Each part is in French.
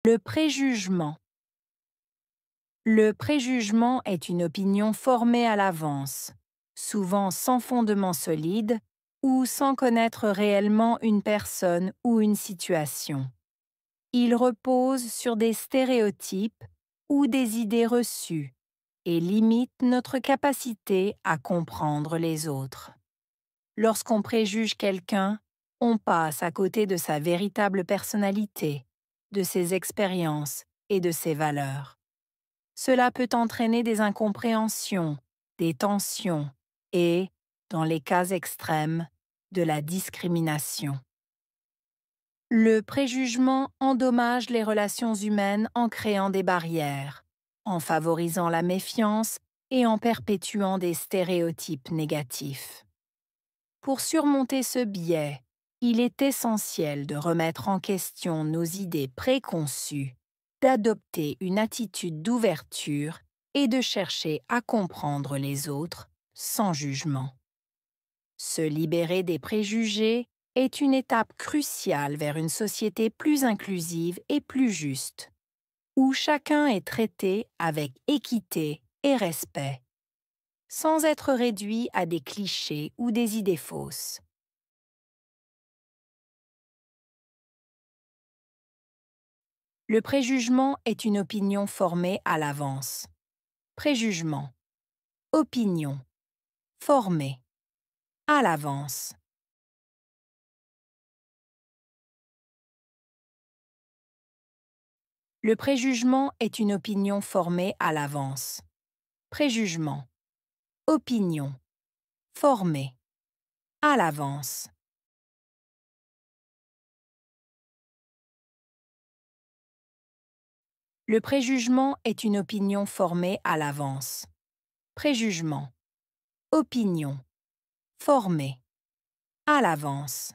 Le préjugement. Le préjugement est une opinion formée à l'avance, souvent sans fondement solide ou sans connaître réellement une personne ou une situation. Il repose sur des stéréotypes ou des idées reçues et limite notre capacité à comprendre les autres. Lorsqu'on préjuge quelqu'un, on passe à côté de sa véritable personnalité, de ses expériences et de ses valeurs. Cela peut entraîner des incompréhensions, des tensions et, dans les cas extrêmes, de la discrimination. Le préjugement endommage les relations humaines en créant des barrières, en favorisant la méfiance et en perpétuant des stéréotypes négatifs. Pour surmonter ce biais, il est essentiel de remettre en question nos idées préconçues, d'adopter une attitude d'ouverture et de chercher à comprendre les autres sans jugement. Se libérer des préjugés est une étape cruciale vers une société plus inclusive et plus juste, où chacun est traité avec équité et respect, sans être réduit à des clichés ou des idées fausses. Le préjugement est une opinion formée à l'avance. Préjugement. Opinion. Formée. À l'avance. Le préjugement est une opinion formée à l'avance. Préjugement. Opinion. Formée. À l'avance. Le préjugement est une opinion formée à l'avance. Préjugement. Opinion. Formée. À l'avance.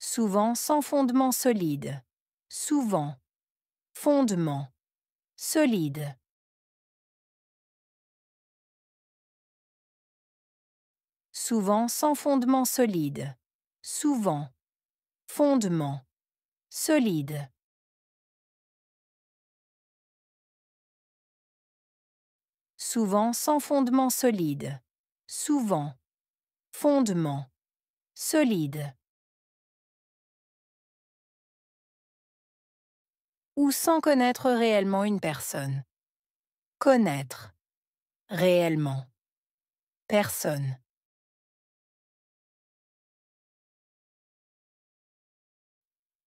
Souvent sans fondement solide. Souvent. Fondement. Solide. Souvent sans fondement solide. Souvent. Fondement. Solide. Souvent sans fondement solide. Souvent. Fondement. Solide. Ou sans connaître réellement une personne. Connaître. Réellement. Personne.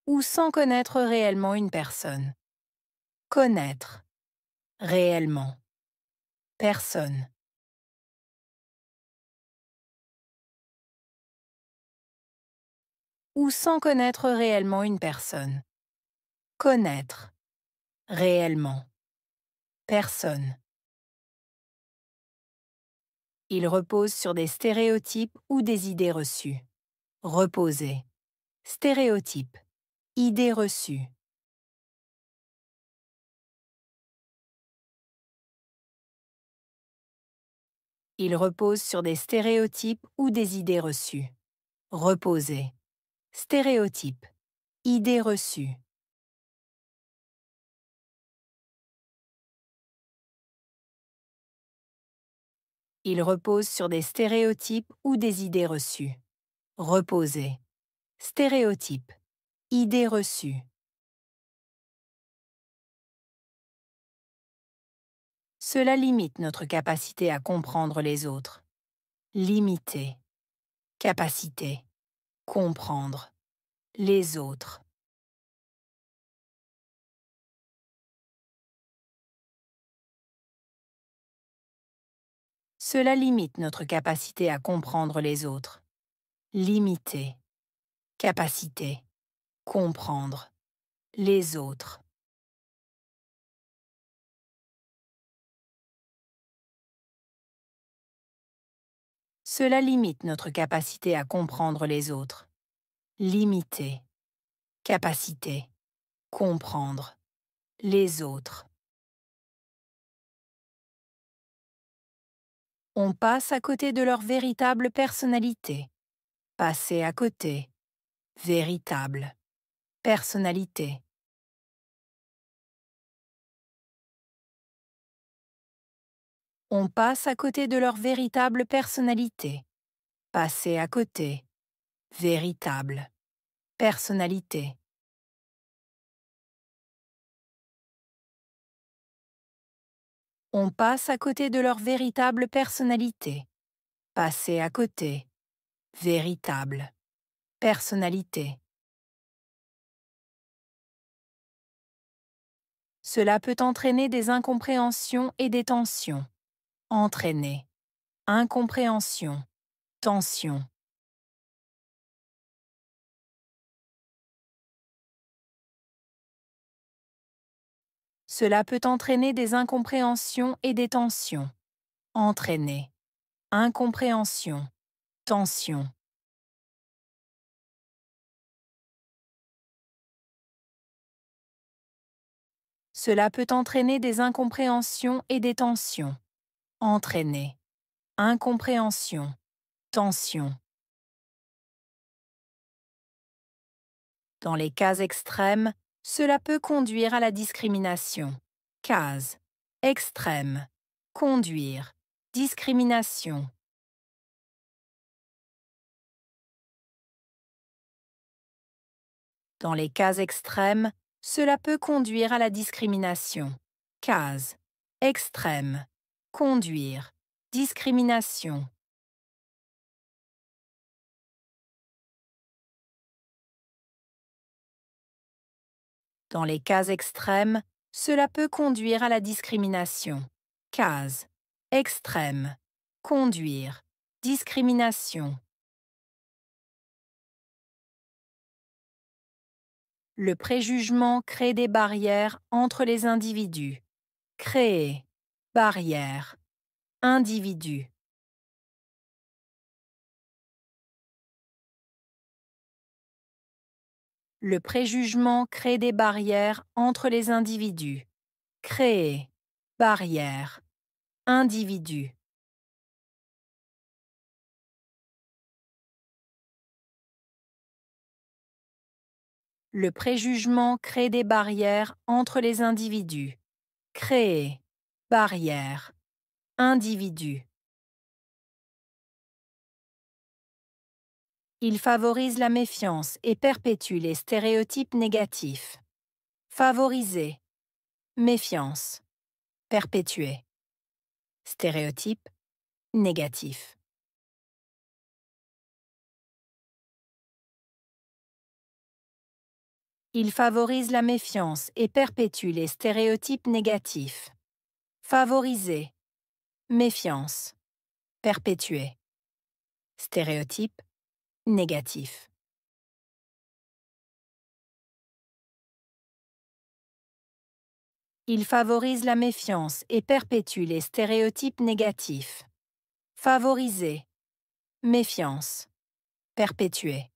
Ou sans connaître réellement une personne. Connaître. Réellement. Personne. Ou sans connaître réellement une personne. Connaître. Réellement. Personne. Il repose sur des stéréotypes ou des idées reçues. Reposer. Stéréotype. Idée reçue. Il repose sur des stéréotypes ou des idées reçues. Reposer. Stéréotype. Idée reçue. Il repose sur des stéréotypes ou des idées reçues. Reposer. Stéréotype. Idée reçue. Cela limite notre capacité à comprendre les autres. Limiter. Capacité. Comprendre. Les autres. Cela limite notre capacité à comprendre les autres. Limiter. Capacité. Comprendre. Les autres. Cela limite notre capacité à comprendre les autres. Limiter. Capacité. Comprendre. Les autres. On passe à côté de leur véritable personnalité. Passer à côté. véritable, personnalité. On passe à côté de leur véritable personnalité. Passer à côté, véritable, personnalité. On passe à côté de leur véritable personnalité. Passer à côté, véritable, personnalité. Cela peut entraîner des incompréhensions et des tensions. Entraîner, incompréhension, tension. Cela peut entraîner des incompréhensions et des tensions. Entraîner, incompréhension, tension. Cela peut entraîner des incompréhensions et des tensions. Entraîner, incompréhension, tension. Dans les cas extrêmes, cela peut conduire à la discrimination. Case. Extrême. Conduire. Discrimination. Dans les cas extrêmes, cela peut conduire à la discrimination. Case. Extrême. Conduire. Discrimination. Dans les cas extrêmes, cela peut conduire à la discrimination. Case. Extrême. Conduire. Discrimination. Le préjugement crée des barrières entre les individus. Créer. Barrière. Individu. Le préjugement crée des barrières entre les individus. Créer. Barrière. Individu. Le préjugement crée des barrières entre les individus. Créer. Barrière. Individu. Il favorise la méfiance et perpétue les stéréotypes négatifs. Favoriser. Méfiance. Perpétuer. Stéréotype. Négatif. Il favorise la méfiance et perpétue les stéréotypes négatifs. Favoriser. Méfiance. Perpétuer. Stéréotype. Négatif. Il favorise la méfiance et perpétue les stéréotypes négatifs. Favoriser. Méfiance. Perpétuer.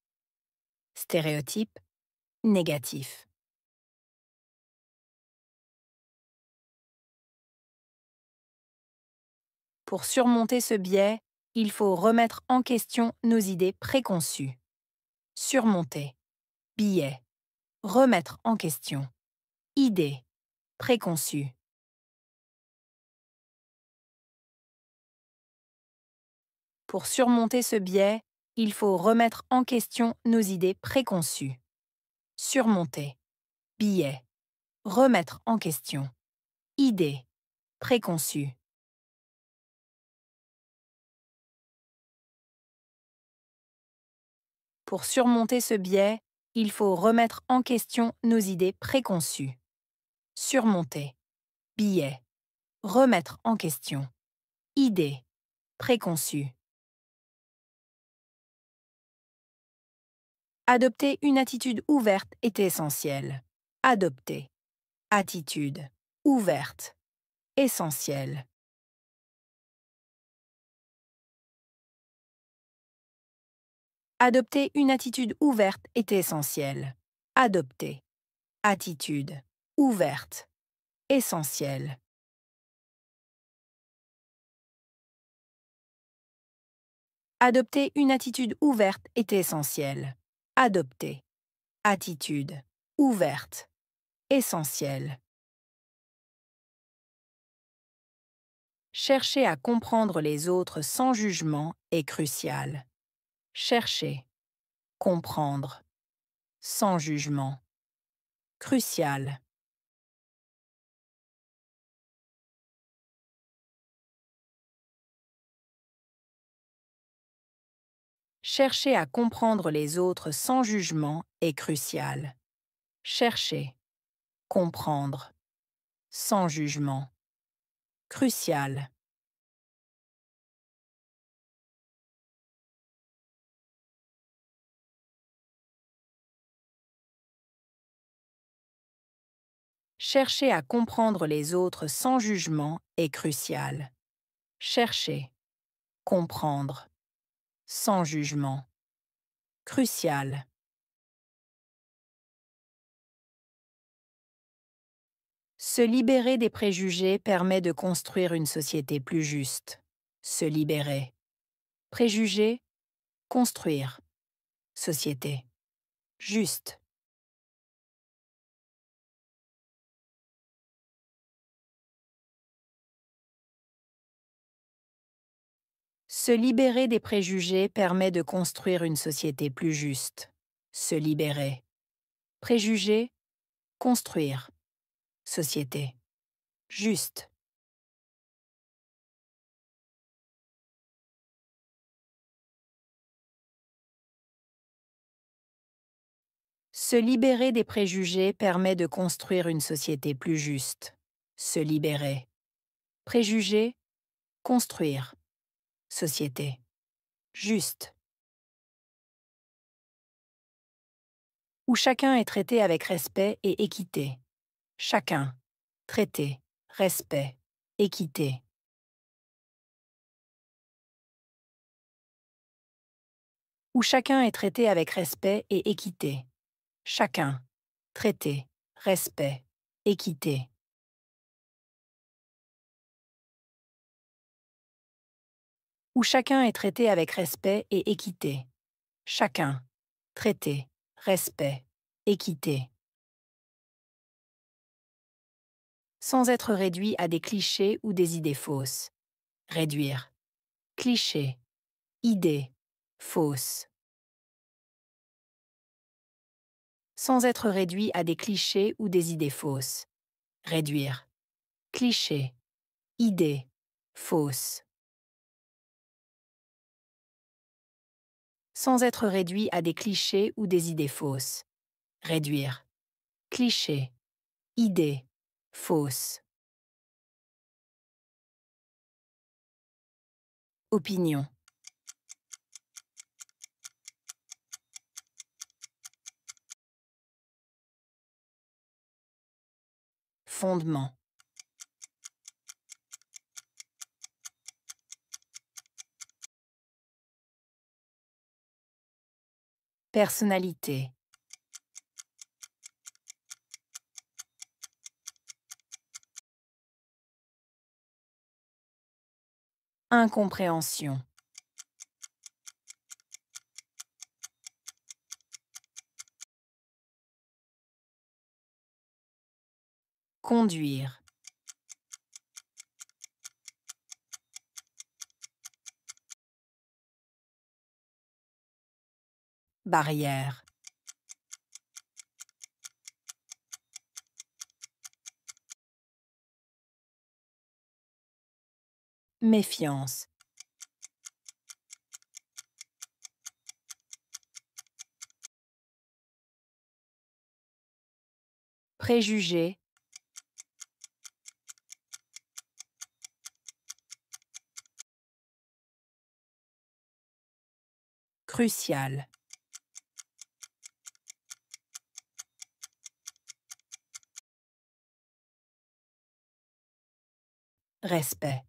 Stéréotype. Négatif. Pour surmonter ce biais, il faut remettre en question nos idées préconçues. Surmonter. Biais. Remettre en question. Idée. Préconçue. Pour surmonter ce biais, il faut remettre en question nos idées préconçues. Surmonter. Biais. Remettre en question. Idée. Préconçue. Pour surmonter ce biais, il faut remettre en question nos idées préconçues. Surmonter. Biais. Remettre en question. Idée. Préconçue. Adopter une attitude ouverte est essentiel. Adopter. Attitude. Ouverte. Essentiel. Adopter une attitude ouverte est essentiel. Adopter. Attitude. Ouverte. Essentiel. Adopter une attitude ouverte est essentiel. adopter, attitude, ouverte, essentiel. Chercher à comprendre les autres sans jugement est crucial. Chercher, comprendre, sans jugement. Crucial. Chercher à comprendre les autres sans jugement est crucial. Chercher, comprendre, sans jugement. Crucial. Chercher à comprendre les autres sans jugement est crucial. Chercher, comprendre, sans jugement. Crucial. Se libérer des préjugés permet de construire une société plus juste. Se libérer. Préjugés, construire. Société. Juste. Se libérer des préjugés permet de construire une société plus juste. Se libérer. Préjugés, construire. Société. Juste. Se libérer des préjugés permet de construire une société plus juste. Se libérer. Préjugés, construire. Société. Juste. Où chacun est traité avec respect et équité. Chacun. Traité. Respect. Équité. Où chacun est traité avec respect et équité. Chacun. Traité. Respect. Équité. Où chacun est traité avec respect et équité. Chacun. Traité. Respect. Équité. Sans être réduit à des clichés ou des idées fausses. Réduire. Cliché. Idée. Fausse. Sans être réduit à des clichés ou des idées fausses. Réduire. Cliché. Idée. Fausse. Sans être réduit à des clichés ou des idées fausses. Réduire. Cliché. Idée. Fausse. Opinion. Fondement. Personnalité. Incompréhension. Conduire. Barrière. Méfiance. Préjugé. Crucial. Respect.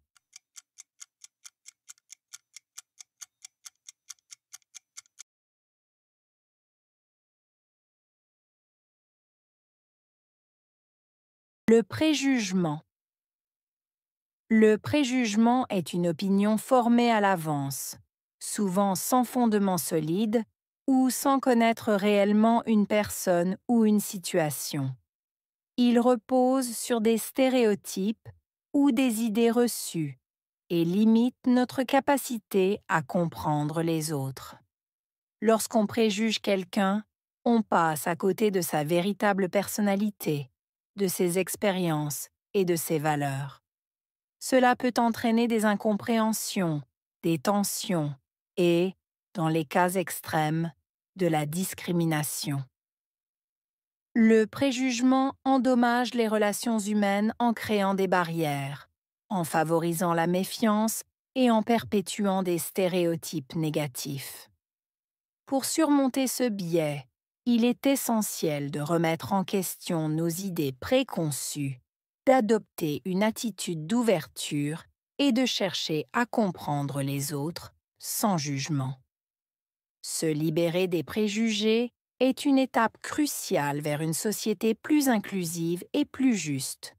Le préjugement. Le préjugement est une opinion formée à l'avance, souvent sans fondement solide ou sans connaître réellement une personne ou une situation. Il repose sur des stéréotypes ou des idées reçues et limite notre capacité à comprendre les autres. Lorsqu'on préjuge quelqu'un, on passe à côté de sa véritable personnalité, de ses expériences et de ses valeurs. Cela peut entraîner des incompréhensions, des tensions et, dans les cas extrêmes, de la discrimination. Le préjugement endommage les relations humaines en créant des barrières, en favorisant la méfiance et en perpétuant des stéréotypes négatifs. Pour surmonter ce biais, il est essentiel de remettre en question nos idées préconçues, d'adopter une attitude d'ouverture et de chercher à comprendre les autres sans jugement. Se libérer des préjugés est une étape cruciale vers une société plus inclusive et plus juste,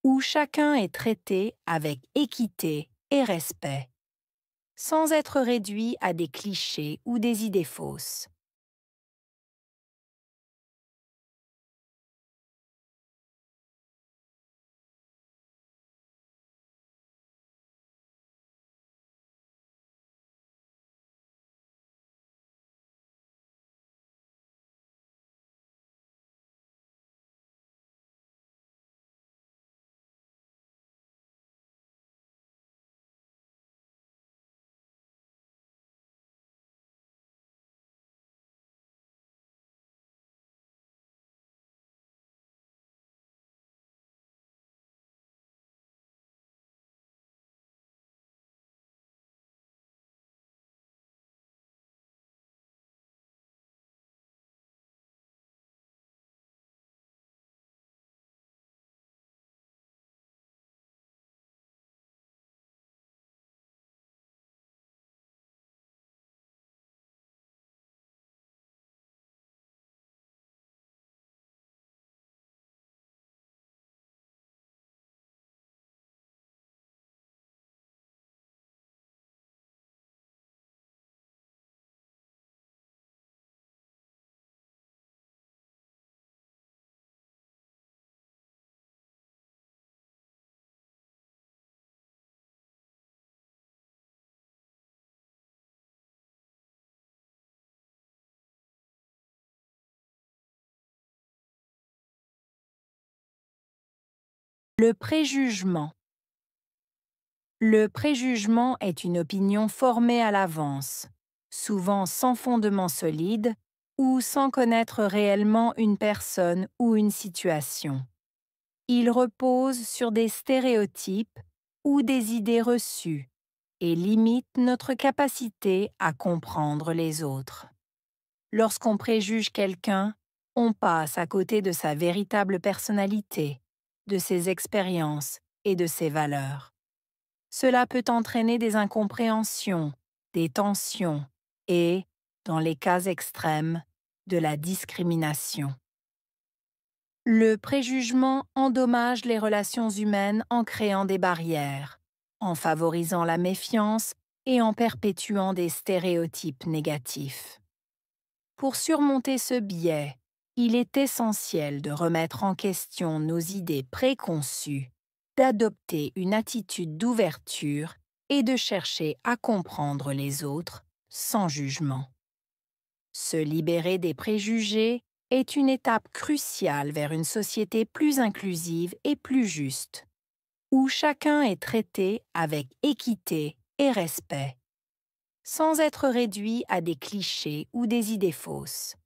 où chacun est traité avec équité et respect, sans être réduit à des clichés ou des idées fausses. Le préjugement. Le préjugement est une opinion formée à l'avance, souvent sans fondement solide ou sans connaître réellement une personne ou une situation. Il repose sur des stéréotypes ou des idées reçues et limite notre capacité à comprendre les autres. Lorsqu'on préjuge quelqu'un, on passe à côté de sa véritable personnalité, de ses expériences et de ses valeurs. Cela peut entraîner des incompréhensions, des tensions et, dans les cas extrêmes, de la discrimination. Le préjugement endommage les relations humaines en créant des barrières, en favorisant la méfiance et en perpétuant des stéréotypes négatifs. Pour surmonter ce biais, il est essentiel de remettre en question nos idées préconçues, d'adopter une attitude d'ouverture et de chercher à comprendre les autres sans jugement. Se libérer des préjugés est une étape cruciale vers une société plus inclusive et plus juste, où chacun est traité avec équité et respect, sans être réduit à des clichés ou des idées fausses.